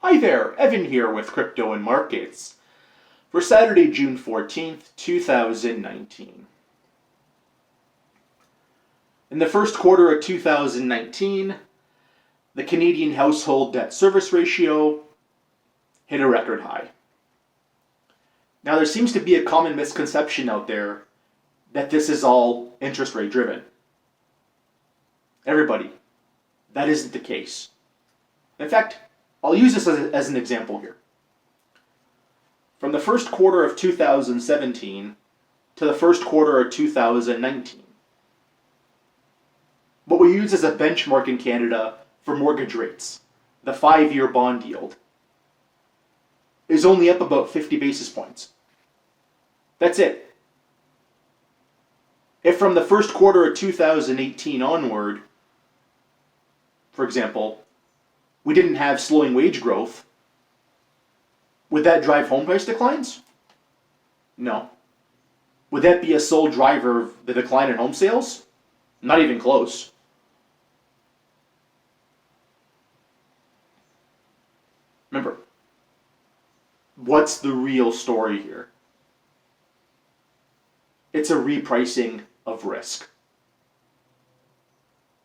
Hi there, Evan here with Crypto and Markets for Saturday, June 14th, 2019. In the first quarter of 2019, the Canadian household debt service ratio hit a record high. Now, there seems to be a common misconception out there that this is all interest rate driven. Everybody, that isn't the case. In fact, I'll use this as an example here. From the first quarter of 2017 to the first quarter of 2019, what we use as a benchmark in Canada for mortgage rates, the 5-year bond yield, is only up about 50 basis points. That's it. If from the first quarter of 2018 onward, for example, we didn't have slowing wage growth, would that drive home price declines? No. Would that be a sole driver of the decline in home sales? Not even close. Remember, what's the real story here? It's a repricing of risk.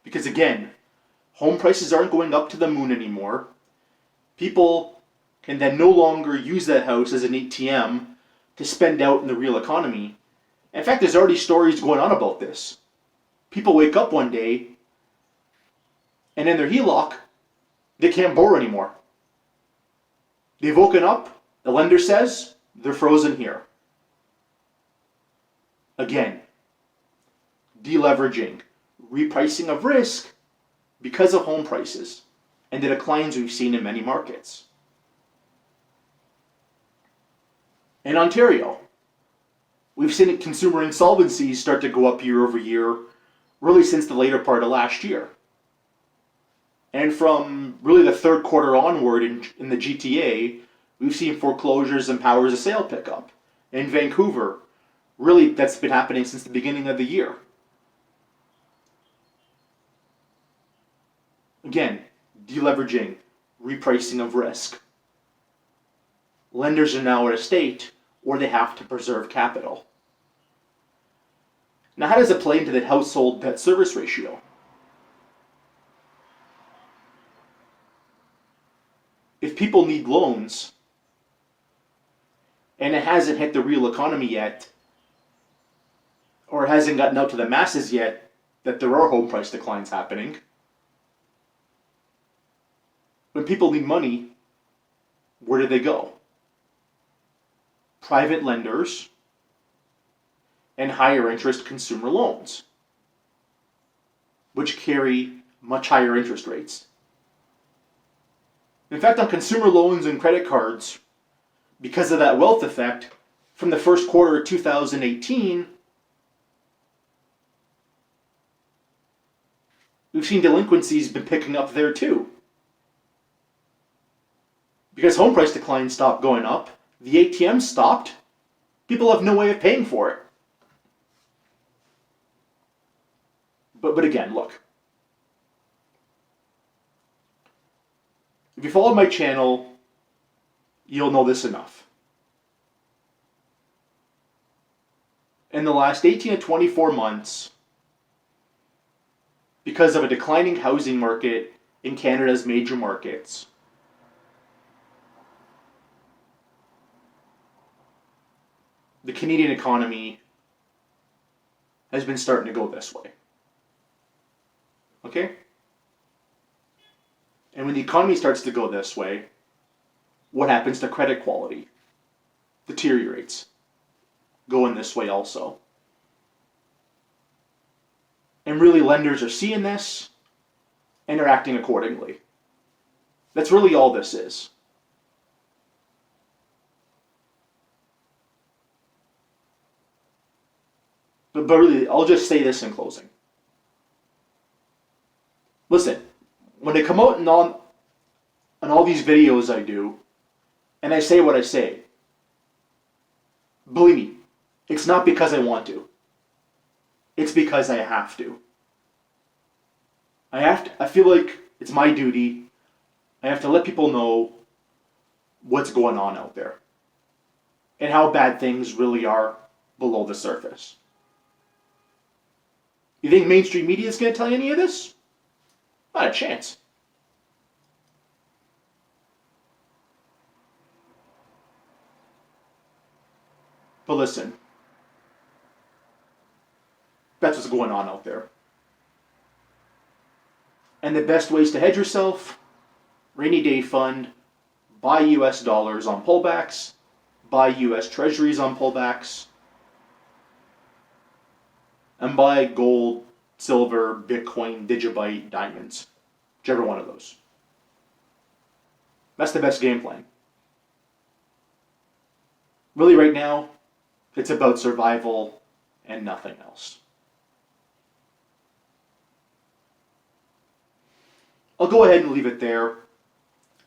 Because again, home prices aren't going up to the moon anymore. People can then no longer use that house as an ATM to spend out in the real economy. In fact, there's already stories going on about this. People wake up one day and in their HELOC, they can't borrow anymore. They've woken up, the lender says, they're frozen here. Again, deleveraging, repricing of risk because of home prices and the declines we've seen in many markets. In Ontario, we've seen consumer insolvencies start to go up year over year, really since the later part of last year. And from really the third quarter onward in the GTA, we've seen foreclosures and powers of sale pick up. In Vancouver, really that's been happening since the beginning of the year. Again, deleveraging, repricing of risk. Lenders are now at a state where they have to preserve capital. Now, how does it play into the household debt service ratio? If people need loans and it hasn't hit the real economy yet, or it hasn't gotten out to the masses yet that there are home price declines happening, when people need money, where do they go? Private lenders and higher interest consumer loans, which carry much higher interest rates. In fact, on consumer loans and credit cards, because of that wealth effect, from the first quarter of 2018, we've seen delinquencies been picking up there too. Because home price declines stopped going up, the ATM stopped, people have no way of paying for it. But again, look. If you followed my channel, you'll know this enough. In the last 18 to 24 months, because of a declining housing market in Canada's major markets, the Canadian economy has been starting to go this way. Okay? And when the economy starts to go this way, what happens to credit quality? Deteriorates. Going this way also. And really, lenders are seeing this and are acting accordingly. That's really all this is. But really, I'll just say this in closing. Listen, when I come out on all these videos I do, and I say what I say, believe me, it's not because I want to. It's because I have to. I feel like it's my duty. I have to let people know what's going on out there and how bad things really are below the surface. You think mainstream media is going to tell you any of this? Not a chance. But listen, that's what's going on out there. And the best ways to hedge yourself: rainy day fund, buy US dollars on pullbacks, buy US treasuries on pullbacks, and buy gold, silver, Bitcoin, Digibyte, diamonds. Whichever one of those. That's the best game plan. Really, right now, it's about survival and nothing else. I'll go ahead and leave it there.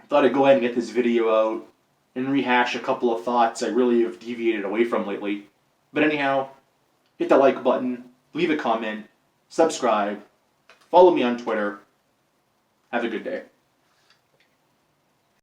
I thought I'd go ahead and get this video out and rehash a couple of thoughts I really have deviated away from lately. But anyhow, hit the like button, leave a comment, subscribe, follow me on Twitter. Have a good day.